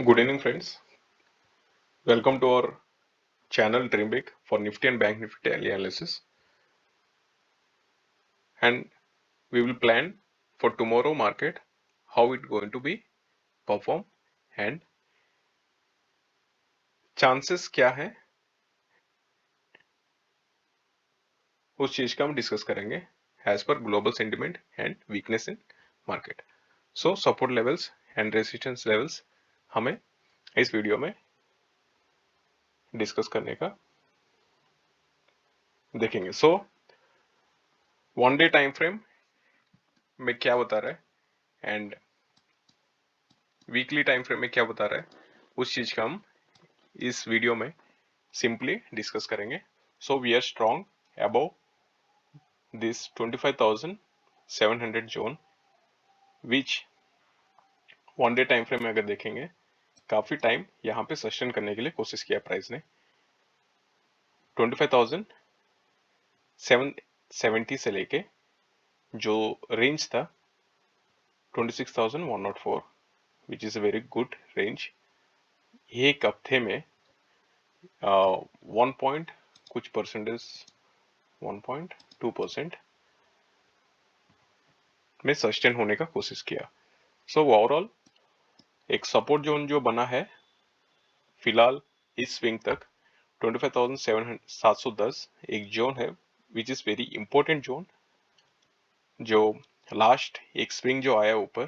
Good evening, friends. Welcome to our channel Dream Big for Nifty and Bank Nifty daily analysis. And we will plan for tomorrow market how it going to be perform and chances क्या है उस चीज का हम discuss करेंगे as per global sentiment and weakness in market. So support levels and resistance levels हमें इस video में डिस्कस करने का देखेंगे. So one day time frame में क्या बता रहा है एंड वीकली टाइम फ्रेम में क्या बता रहा है उस चीज का हम इस वीडियो में सिंपली डिस्कस करेंगे. So we are strong above this 25,700 zone which one day time frame में अगर देखेंगे काफी टाइम यहाँ पे सस्टेन करने के लिए कोशिश किया प्राइस ने. 25,770 से लेके जो रेंज था 26,104 which is a very good range. एक हफ्ते में 1 पॉइंट कुछ परसेंटेज 1.2% में सस्टेन होने का कोशिश किया. सो ओवरऑल एक सपोर्ट जोन जो बना है फिलहाल इस स्विंग तक 25,710 एक जोन है which is very important zone. जो लास्ट एक स्विंग जो आया ऊपर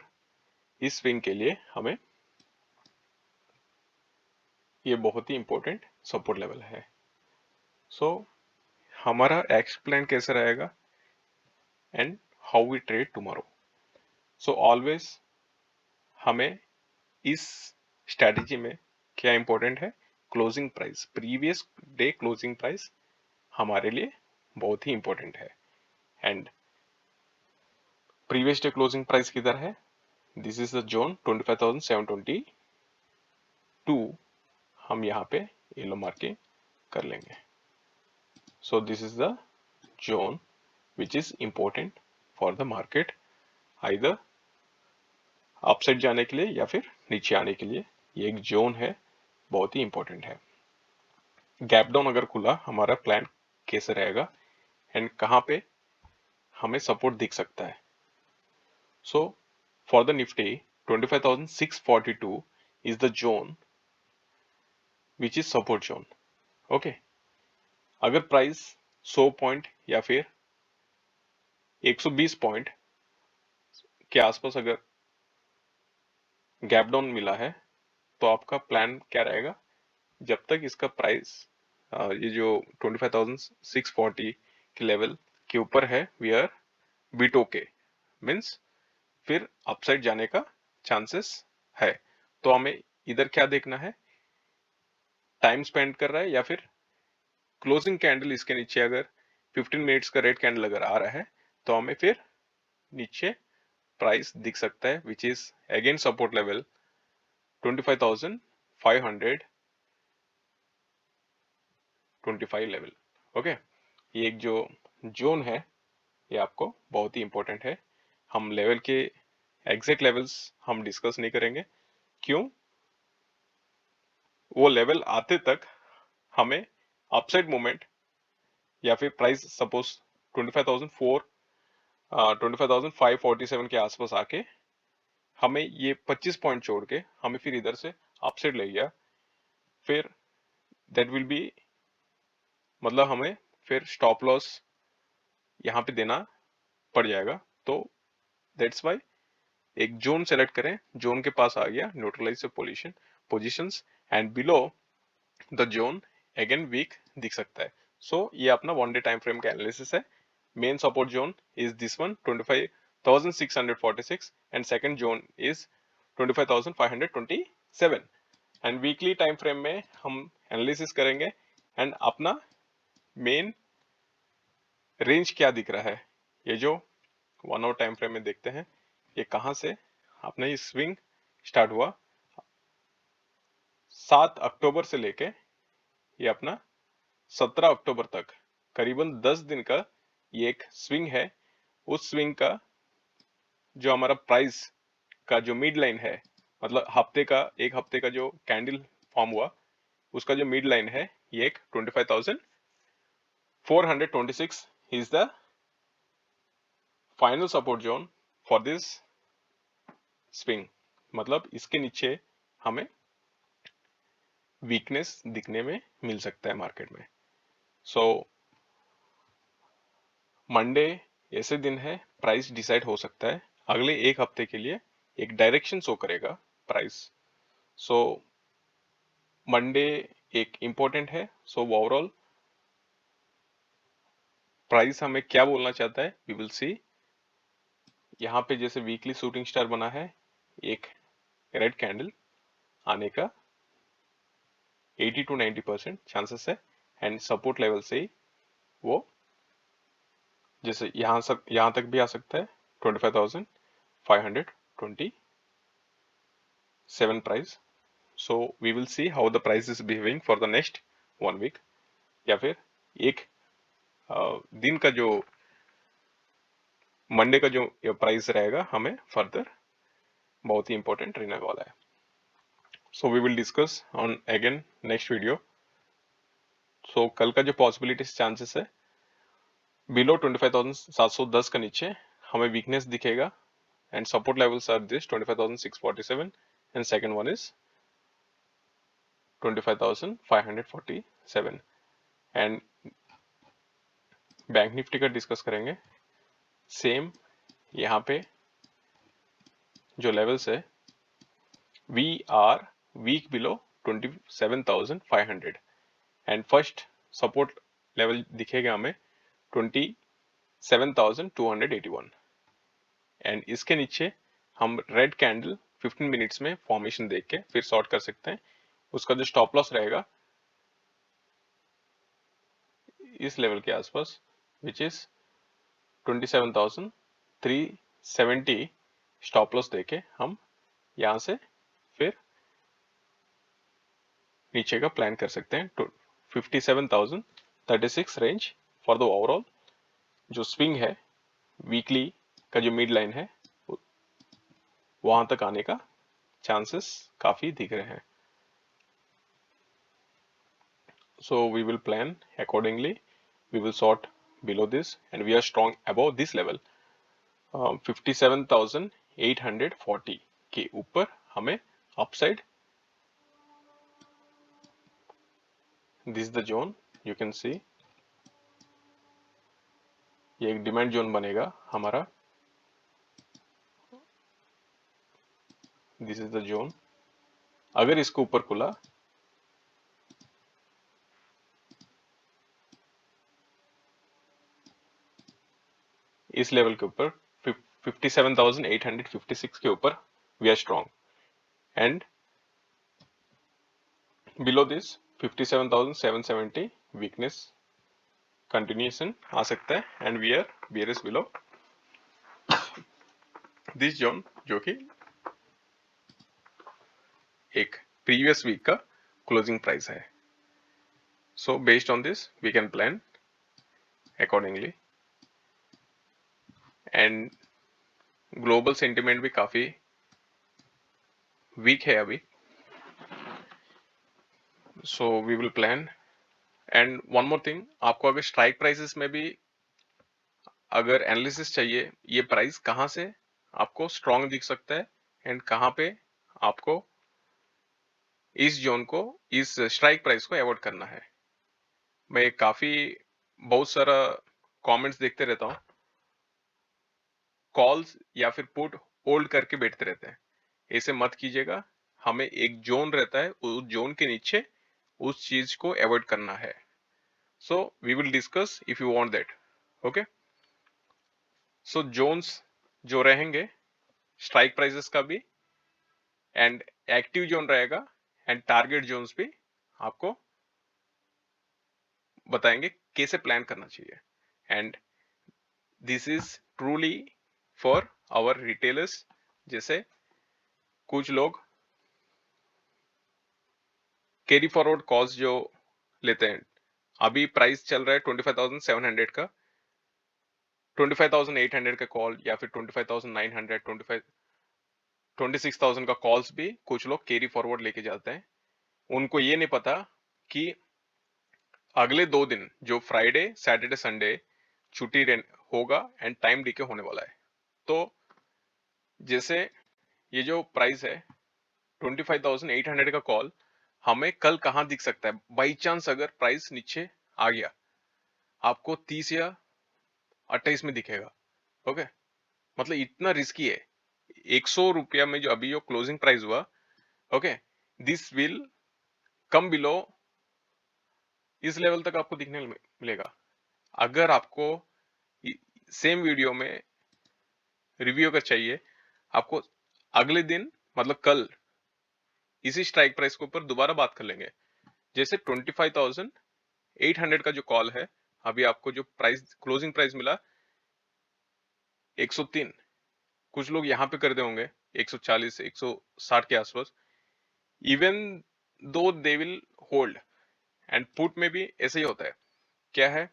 इस स्विंग के लिए हमें ये बहुत ही इंपॉर्टेंट सपोर्ट लेवल है. सो हमारा एक्शन प्लान कैसे रहेगा and how we trade tomorrow. So always हमें इस स्ट्रैटेजी में क्या इंपॉर्टेंट है closing price. Previous day closing price हमारे लिए बहुत ही इंपॉर्टेंट है. And previous day closing price किधर है? This is the zone 25,722. हम यहाँ पे येलो मार्किंग कर लेंगे. So this is the zone which is important for the market either upside जाने के लिए या फिर नीचे आने के लिए. ये एक जोन है बहुत ही इंपॉर्टेंट है. गैप डाउन अगर खुला हमारा प्लान कैसे रहेगा एंड कहाँ पे हमें सपोर्ट दिख सकता है. So for the Nifty 25,642 is the zone which is support zone. Okay अगर प्राइस 100 पॉइंट या फिर 120 पॉइंट के आसपास अगर गैप डाउन मिला है तो आपका प्लान क्या रहेगा? जब तक इसका प्राइस ये जो 25,640 के लेवल के ऊपर है we are beat okay means फिर अपसाइड जाने का चांसेस है. तो हमें इधर क्या देखना है टाइम स्पेंड कर रहा है या फिर क्लोजिंग कैंडल इसके नीचे अगर 15 मिनट्स का रेड कैंडल अगर आ रहा है तो हमें फिर नीचे प्राइस दिख सकता है which is again support level 25,525 level. Okay ये एक जो जोन है ये आपको बहुत ही इंपॉर्टेंट है. हम लेवल के एग्जैक्ट लेवल्स हम डिस्कस नहीं करेंगे. क्यों? वो लेवल आते तक हमें अपसाइड मूवमेंट या फिर प्राइस सपोज 25,547 के आसपास आके हमें ये 25 पॉइंट छोड़ के हमें फिर इधर से अपसाइड ले गया फिर दैट विल बी मतलब हमें फिर स्टॉप लॉस यहाँ पे देना पड़ जाएगा. तो दैट्स वाई एक जोन सेलेक्ट करें. जोन के पास आ गया neutralize positions and below the zone again weak दिख सकता है. सो ये अपना वन डे टाइम फ्रेम का एनालिसिस है. Main support zone is this one 25,646 and second zone is 25,527. And weekly time frame में हम एनालिसिस करेंगे एंड अपना मेन रेंज क्या दिख रहा है. ये जो 1 आवर टाइम फ्रेम में देखते हैं ये कहां से अपना ये स्विंग स्टार्ट हुआ 7 अक्टूबर से लेके ये अपना 17 अक्टूबर तक करीबन 10 दिन का ये एक स्विंग है. उस स्विंग का जो हमारा प्राइस का जो मिड लाइन है मतलब एक हफ्ते का जो कैंडल फॉर्म हुआ उसका जो मिड लाइन है ये एक 25,426 is the final support zone for this swing. मतलब इसके नीचे हमें वीकनेस दिखने में मिल सकता है मार्केट में। सो मंडे ऐसे दिन है प्राइस डिसाइड हो सकता है अगले एक हफ्ते के लिए, एक डायरेक्शन शो करेगा प्राइस। सो मंडे एक इम्पोर्टेंट है। सो ओवरऑल प्राइस हमें क्या बोलना चाहता है वी विल सी। यहाँ पे जैसे वीकली शूटिंग स्टार बना है, एक रेड कैंडल आने का 80 to 90% चांसेस है, एंड सपोर्ट लेवल से ही वो जैसे यहाँ तक भी आ सकता है 25,527 price. So we will see how the price is behaving for the next 1 week, या फिर एक दिन का जो मंडे का जो प्राइस रहेगा हमें फर्दर बहुत ही इंपॉर्टेंट रहने वाला है। So we will discuss on again next video. So कल का जो पॉसिबिलिटीज चांसेस है बिलो 25,710 का नीचे हमें वीकनेस दिखेगा, and support levels are this 25,647 and second one is 25,547। And bank Nifty का डिस्कस करेंगे। सेम यहाँ पे जो लेवल्स है we are weak below 27,500 and first support level दिखेगा हमें 27,281 एंड इसके नीचे हम रेड कैंडल 15 मिनट्स में फॉर्मेशन देख के फिर शॉर्ट कर सकते हैं। उसका जो स्टॉप लॉस रहेगा इस लेवल के आसपास विच इज 27,370 स्टॉप लॉस देके हम यहां से फिर नीचे का प्लान कर सकते हैं to 57,036 range for the overall जो स्विंग है वीकली का जो मिड लाइन है वहां तक आने का चांसेस काफी दिख रहे हैं। So we will plan accordingly. We will sort below this and we are strong above this level 57,840 के ऊपर हमें upside, this is the zone you can see, ये एक डिमांड जोन बनेगा हमारा, दिस इज द जोन। अगर इसको ऊपर खुला इस लेवल के ऊपर 57,856 के ऊपर we are strong, and below this 57,770 weakness continuation आ सकता है, and we are bearish below this zone जो कि एक प्रीवियस वीक का क्लोजिंग प्राइस है। So based on this we can plan accordingly. And global sentiment भी काफी वीक है अभी, so we will plan. And one more thing, आपको अगर स्ट्राइक प्राइसेस में भी अगर एनालिसिस चाहिए ये प्राइस कहां से आपको स्ट्रॉन्ग दिख सकता है एंड कहां पे आपको इस जोन को, इस स्ट्राइक प्राइस को अवॉइड करना है। मैं काफी बहुत सारा कमेंट्स देखते रहता हूँ, कॉल्स या फिर पुट होल्ड करके बैठते रहते हैं, ऐसे मत कीजिएगा। हमें एक जोन रहता है, उस जोन के नीचे उस चीज को अवॉइड करना है। So we will discuss if you want that, okay. So zones जो रहेंगे स्ट्राइक प्राइसेस का भी, एंड एक्टिव जोन रहेगा, एंड टारगेट जोन्स भी आपको बताएंगे कैसे प्लान करना चाहिए। And this is truly for our retailers, जैसे कुछ लोग कैरी फॉरवर्ड कॉल्स जो लेते हैं, अभी प्राइस चल रहा है 25,700 का, 25,800 का कॉल या फिर 25,900, 26,000 का कॉल्स भी कुछ लोग कैरी फॉरवर्ड लेके जाते हैं। उनको ये नहीं पता कि अगले 2 दिन जो फ्राइडे सैटरडे संडे छुट्टी होगा एंड टाइम डीके होने वाला है। तो जैसे ये जो प्राइस है 25,800 का कॉल हमें कल कहाँ दिख सकता है, बाई चांस अगर प्राइस नीचे आ गया आपको 30 या 28 में दिखेगा। ओके, मतलब इतना रिस्की है। 100 रुपया में जो अभी जो क्लोजिंग प्राइस हुआ, okay, this will come below इस लेवल तक आपको दिखने मिलेगा। अगर आपको सेम वीडियो में रिव्यू अगर चाहिए, आपको अगले दिन मतलब कल इसी स्ट्राइक प्राइस के ऊपर दोबारा बात कर लेंगे। जैसे 25,800 का जो कॉल है, अभी आपको जो प्राइस क्लोजिंग प्राइस मिला 103, कुछ लोग यहाँ पे कर दे होंगे 140 160 के आसपास। Even though they will hold, and put में भी ऐसे ही होता है। क्या है,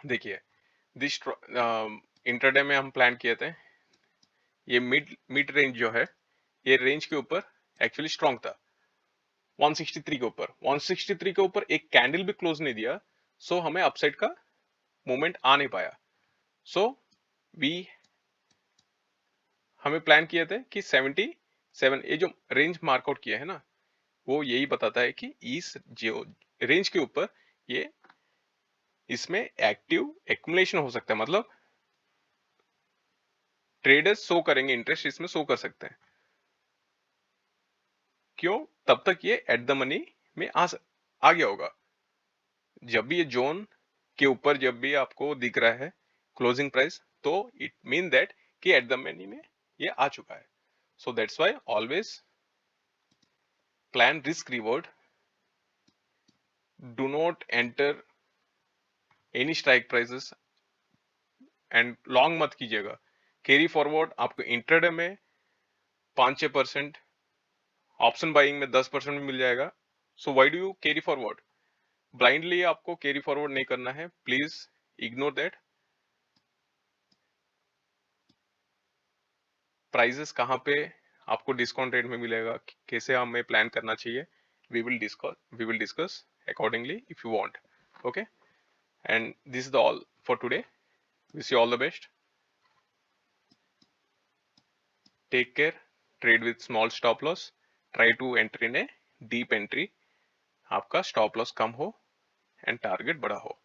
देखिए दिस इंटरडे में हम प्लान किए थे, ये मिड रेंज जो है ये रेंज के ऊपर एक्चुअली स्ट्रॉन्ग था 163 के ऊपर। 163 के ऊपर एक कैंडल भी क्लोज नहीं दिया, सो हमें अपसाइड का मोमेंट आ नहीं पाया। सो वी हमें प्लान किए थे कि 77 ये जो रेंज मार्कआउट किया है ना, वो यही बताता है कि इस जो रेंज के ऊपर ये इसमें एक्टिव एक्युमुलेशन हो सकता है, मतलब ट्रेडर्स शो करेंगे इंटरेस्ट, इसमें शो कर सकते हैं। क्यों, तब तक ये एट द मनी में आ गया होगा। जब भी ये जोन के ऊपर जब भी आपको दिख रहा है क्लोजिंग प्राइस, तो इट मीन दैट कि एट द मनी में ये आ चुका है। So that's why always plan risk reward, do not enter any strike prices and long मत कीजिएगा। कैरी फॉरवर्ड आपको इंट्राडे में 5-6%, ऑप्शन बाइंग में 10% में मिल जाएगा। So why do you carry forward? Blindly आपको कैरी फॉरवर्ड नहीं करना है, प्लीज इग्नोर दैट। प्राइजेस कहाँ पे आपको डिस्काउंट रेट में मिलेगा, कैसे हमें प्लान करना चाहिए, we will discuss accordingly if you want. Okay, and this is all for today. Wish you all the best. Take care. Trade with small stop loss. Try to enter in a deep entry. आपका stop loss कम हो and target बड़ा हो.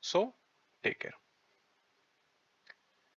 So take care.